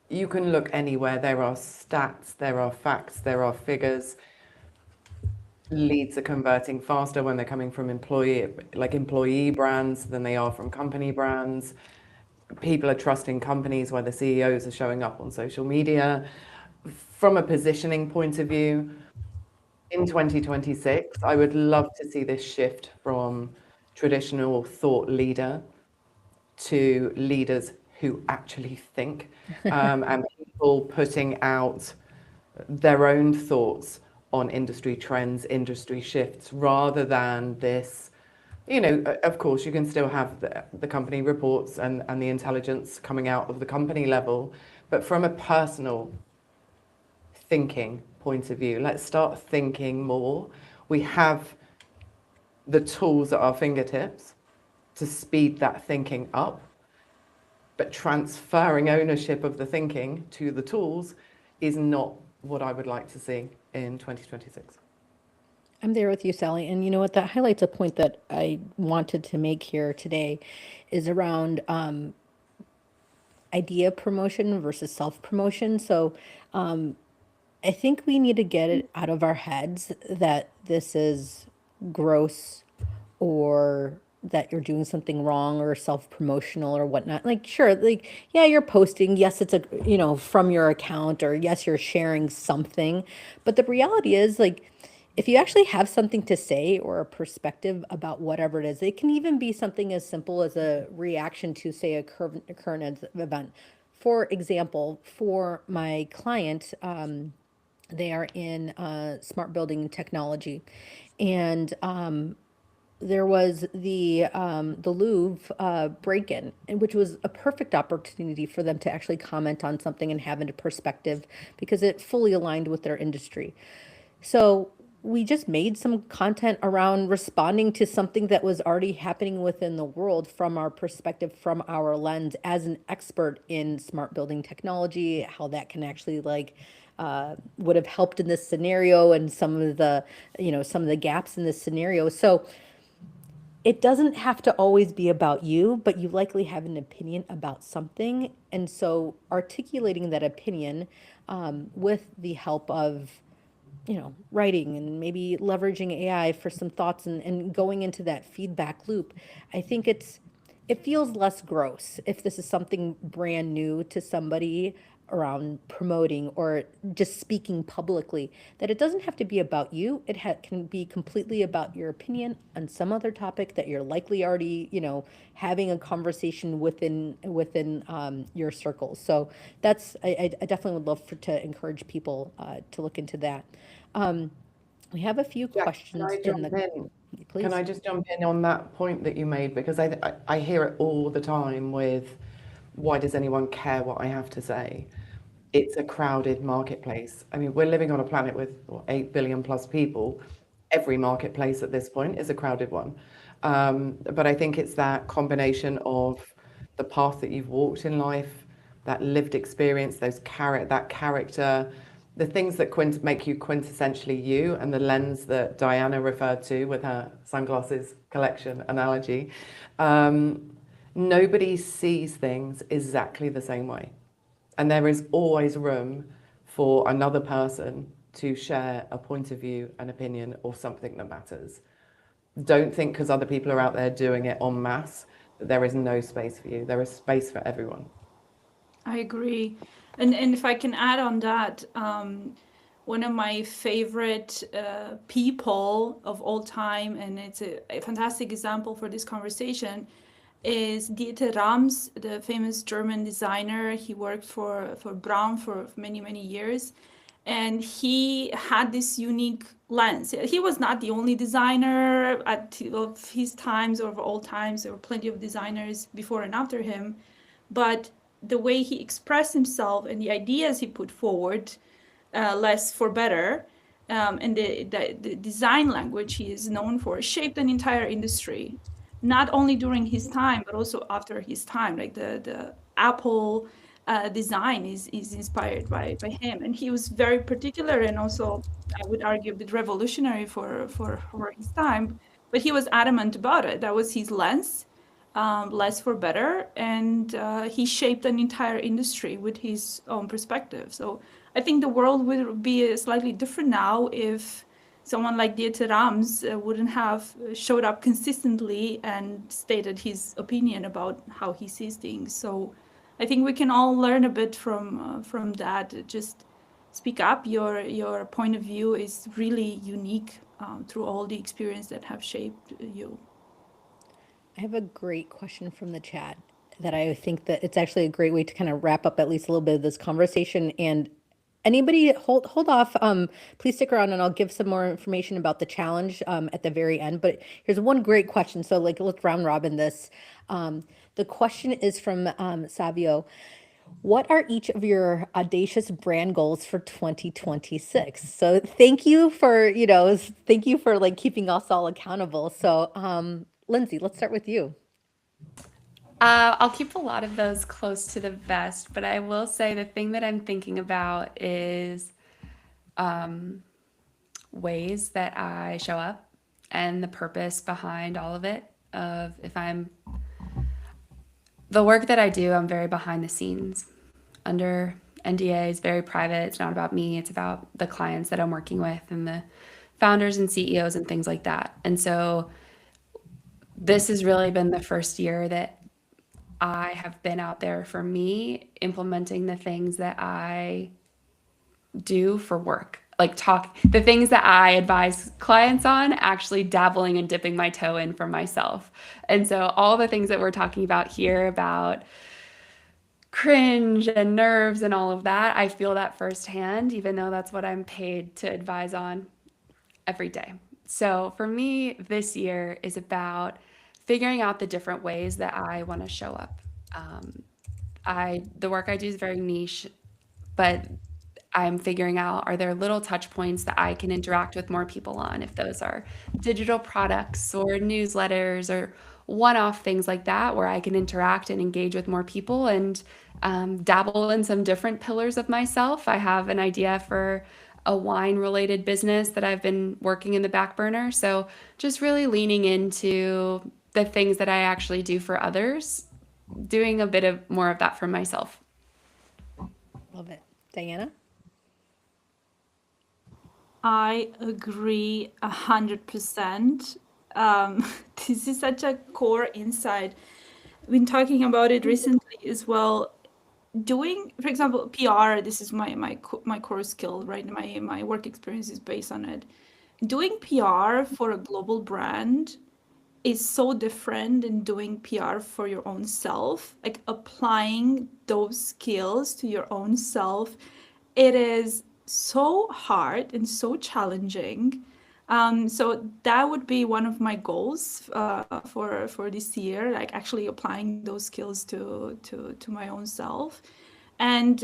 you can look anywhere. There are stats, there are facts, there are figures. Leads are converting faster when they're coming from employee brands than they are from company brands. People are trusting companies where the CEOs are showing up on social media. From a positioning point of view, in 2026, I would love to see this shift from traditional thought leader to leaders who actually think, and people putting out their own thoughts on industry trends, industry shifts, rather than this, of course, you can still have the company reports and the intelligence coming out of the company level, but from a personal thinking point of view, let's start thinking more. We have the tools at our fingertips to speed that thinking up, but transferring ownership of the thinking to the tools is not what I would like to see in 2026. I'm there with you, Sally. And you know what? That highlights a point that I wanted to make here today is around idea promotion versus self-promotion. So I think we need to get it out of our heads that this is gross or that you're doing something wrong or self-promotional or whatnot. Like, sure, like, yeah, you're posting. Yes, it's from your account, or yes, you're sharing something. But the reality is, like, if you actually have something to say or a perspective about whatever it is, it can even be something as simple as a reaction to, say, a current event. For example, for my client, they are in smart building technology, and there was the Louvre break-in, which was a perfect opportunity for them to actually comment on something and have a perspective because it fully aligned with their industry. So we just made some content around responding to something that was already happening within the world from our perspective, from our lens as an expert in smart building technology, how that can actually would have helped in this scenario and some of the gaps in this scenario. So it doesn't have to always be about you, but you likely have an opinion about something. And so articulating that opinion with the help of writing and maybe leveraging AI for some thoughts and going into that feedback loop, I think it feels less gross if this is something brand new to somebody around promoting or just speaking publicly, that it doesn't have to be about you. It can be completely about your opinion on some other topic that you're likely already, having a conversation within your circles. So I definitely would love to encourage people to look into that. We have a few questions. Please. Can I just jump in on that point that you made? Because I hear it all the time with, why does anyone care what I have to say? It's a crowded marketplace. I mean, we're living on a planet with 8 billion plus people. Every marketplace at this point is a crowded one. But I think it's that combination of the path that you've walked in life, that lived experience, that character, the things that make you quintessentially you, and the lens that Diana referred to with her sunglasses collection analogy. Nobody sees things exactly the same way. And there is always room for another person to share a point of view, an opinion, or something that matters. Don't think because other people are out there doing it en masse that there is no space for you. There is space for everyone. I agree. And if I can add on that, one of my favorite people of all time, and it's a fantastic example for this conversation, is Dieter Rams, the famous German designer. He worked for Braun for many, many years. And he had this unique lens. He was not the only designer of his times or of all times. There were plenty of designers before and after him. But the way he expressed himself and the ideas he put forward, less for better, and the design language he is known for, shaped an entire industry. Not only during his time, but also after his time. Like the Apple design is inspired by him. And he was very particular and also, I would argue, a bit revolutionary for his time. But he was adamant about it. That was his lens, less for better. And he shaped an entire industry with his own perspective. So I think the world would be slightly different now if someone like Dieter Rams wouldn't have showed up consistently and stated his opinion about how he sees things. So I think we can all learn a bit from that. Just speak up. Your point of view is really unique through all the experience that have shaped you. I have a great question from the chat that I think that it's actually a great way to kind of wrap up at least a little bit of this conversation. And anybody hold off, please stick around and I'll give some more information about the challenge at the very end. But here's one great question. So let's round robin this. The question is from Savio. What are each of your audacious brand goals for 2026? So thank you for, thank you for like keeping us all accountable. So, Lindsay, let's start with you. I'll keep a lot of those close to the vest, but I will say the thing that I'm thinking about is ways that I show up and the purpose behind all of it. The work that I do, I'm very behind the scenes under NDAs, very private. It's not about me. It's about the clients that I'm working with and the founders and CEOs and things like that. And so this has really been the first year that I have been out there for me, implementing the things that I do for work, like the things that I advise clients on, actually dabbling and dipping my toe in for myself. And so all the things that we're talking about here about cringe and nerves and all of that, I feel that firsthand, even though that's what I'm paid to advise on every day. So for me, this year is about figuring out the different ways that I want to show up. The work I do is very niche, but I'm figuring out, are there little touch points that I can interact with more people on, if those are digital products or newsletters or one-off things like that, where I can interact and engage with more people and dabble in some different pillars of myself. I have an idea for a wine-related business that I've been working in the back burner. So just really leaning into the things that I actually do for others, doing a bit of more of that for myself. Love it. Diana? I agree 100%. This is such a core insight. I've been talking about it recently as well. Doing, for example, PR, this is my core skill, right? My work experience is based on it. Doing PR for a global brand is so different than doing PR for your own self. Like applying those skills to your own self, it is so hard and so challenging. So that would be one of my goals for this year, like actually applying those skills to my own self. And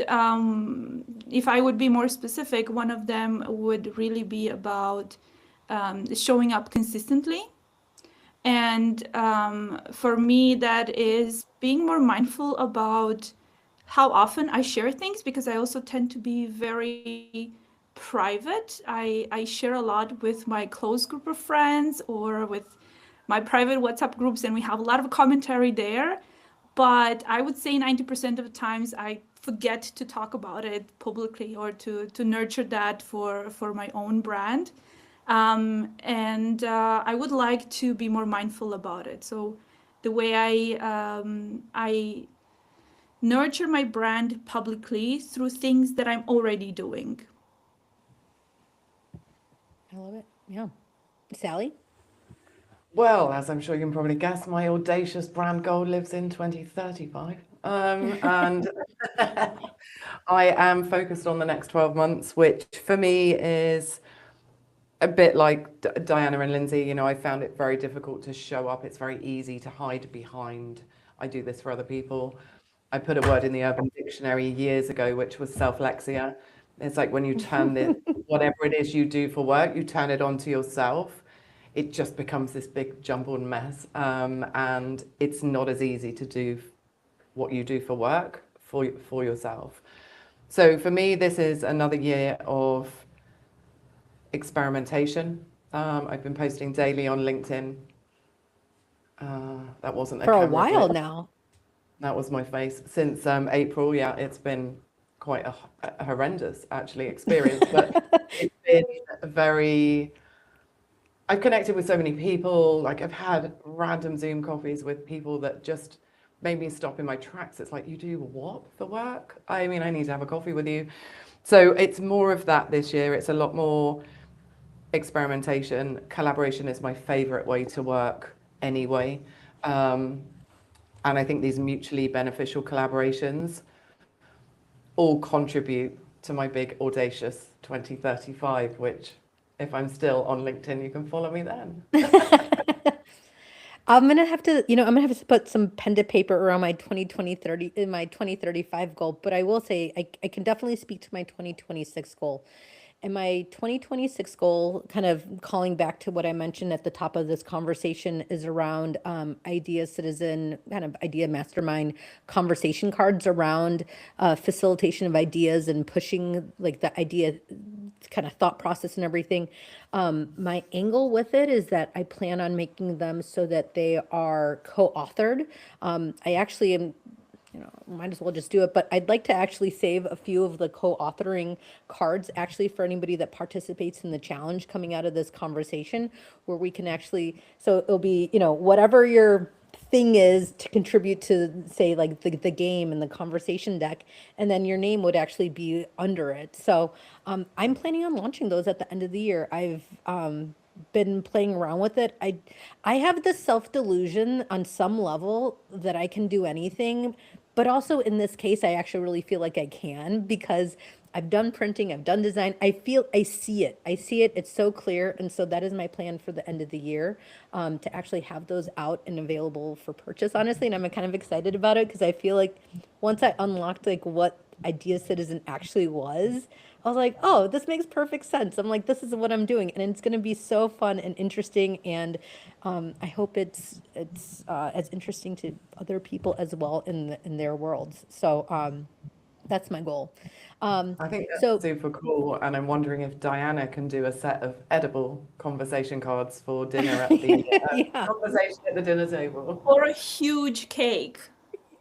if I would be more specific, one of them would really be about showing up consistently. And for me, that is being more mindful about how often I share things, because I also tend to be very private. I share a lot with my close group of friends or with my private WhatsApp groups, and we have a lot of commentary there. But I would say 90% of the times I forget to talk about it publicly or to nurture that for my own brand. And I would like to be more mindful about it. So the way I nurture my brand publicly through things that I'm already doing. I love it. Yeah. Sally? Well, as I'm sure you can probably guess, my audacious brand goal lives in 2035. And I am focused on the next 12 months, which for me is a bit like Diana and Lindsay. I found it very difficult to show up. It's very easy to hide behind, I do this for other people. I put a word in the Urban Dictionary years ago, which was self-lexia. It's like when you turn it, whatever it is you do for work, you turn it onto yourself. It just becomes this big jumbled mess. And it's not as easy to do what you do for work for yourself. So for me, this is another year of experimentation. I've been posting daily on LinkedIn. That wasn't For a camera while glitch. now. That was my face since April. Yeah, it's been quite a horrendous actually experience, but it's been I've connected with so many people. Like I've had random Zoom coffees with people that just made me stop in my tracks. It's like, you do what for work? I mean, I need to have a coffee with you. So it's more of that this year. It's a lot more experimentation. Collaboration is my favorite way to work anyway. And I think these mutually beneficial collaborations all contribute to my big audacious 2035, which if I'm still on LinkedIn, you can follow me then. I'm gonna have to, I'm gonna have to put some pen to paper around my 2020-30 in my 2035 goal, but I will say I can definitely speak to my 2026 goal. And my 2026 goal, kind of calling back to what I mentioned at the top of this conversation, is around idea citizen, kind of idea mastermind conversation cards around facilitation of ideas and pushing like the idea kind of thought process and everything. My angle with it is that I plan on making them so that they are co-authored. I actually am, might as well just do it, but I'd like to actually save a few of the co-authoring cards actually for anybody that participates in the challenge coming out of this conversation, where we can actually, so it'll be, whatever your thing is to contribute to, say, like the game and the conversation deck, and then your name would actually be under it. So I'm planning on launching those at the end of the year. I've been playing around with it. I have this self-delusion on some level that I can do anything, but also in this case, I actually really feel like I can, because I've done printing, I've done design. I see it. It's so clear. And so that is my plan for the end of the year, to actually have those out and available for purchase, honestly. And I'm kind of excited about it because I feel like once I unlocked like what Idea Citizen actually was, I was like, oh, this makes perfect sense. I'm like, this is what I'm doing. And it's going to be so fun and interesting. And I hope it's as interesting to other people as well in their worlds. So that's my goal. I think that's super cool, and I'm wondering if Diana can do a set of edible conversation cards for dinner at the conversation at the dinner table. Or a huge cake.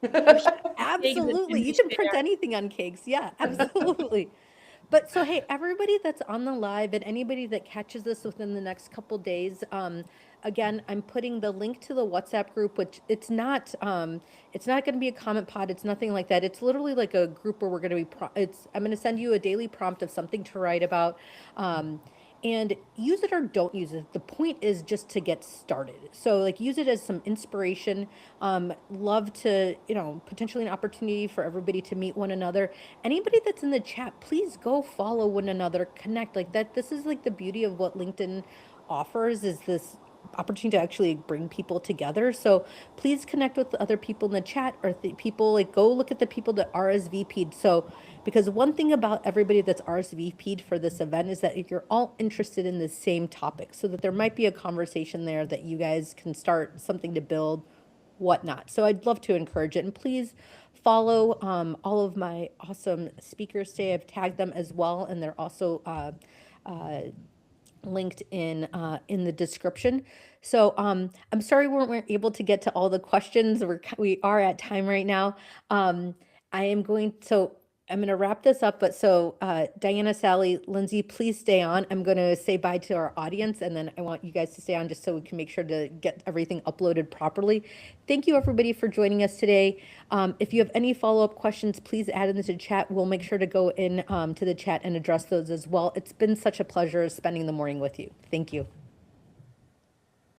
Absolutely. You can print anything on cakes. Yeah, absolutely. But so, hey, everybody that's on the live and anybody that catches this within the next couple days, again, I'm putting the link to the WhatsApp group, which it's not going to be a comment pod. It's nothing like that. It's literally like a group where we're going to be, I'm going to send you a daily prompt of something to write about. And use it or don't use it. The point is just to get started. So like use it as some inspiration. Love to, potentially an opportunity for everybody to meet one another. Anybody that's in the chat, please go follow one another, connect like that. This is like the beauty of what LinkedIn offers, is this opportunity to actually bring people together. So please connect with the other people in the chat, or people, like go look at the people that RSVP'd. So, because one thing about everybody that's RSVP'd for this event is that if you're all interested in the same topic, so that there might be a conversation there that you guys can start something to build, whatnot. So I'd love to encourage it. And please follow all of my awesome speakers today. I've tagged them as well, and they're also linked in the description. So I'm sorry we weren't able to get to all the questions. We are at time right now. I'm going to wrap this up, but so Diana, Sally, Lindsay, please stay on. I'm going to say bye to our audience, and then I want you guys to stay on just so we can make sure to get everything uploaded properly. Thank you, everybody, for joining us today. If you have any follow-up questions, please add them to the chat. We'll make sure to go in to the chat and address those as well. It's been such a pleasure spending the morning with you. Thank you.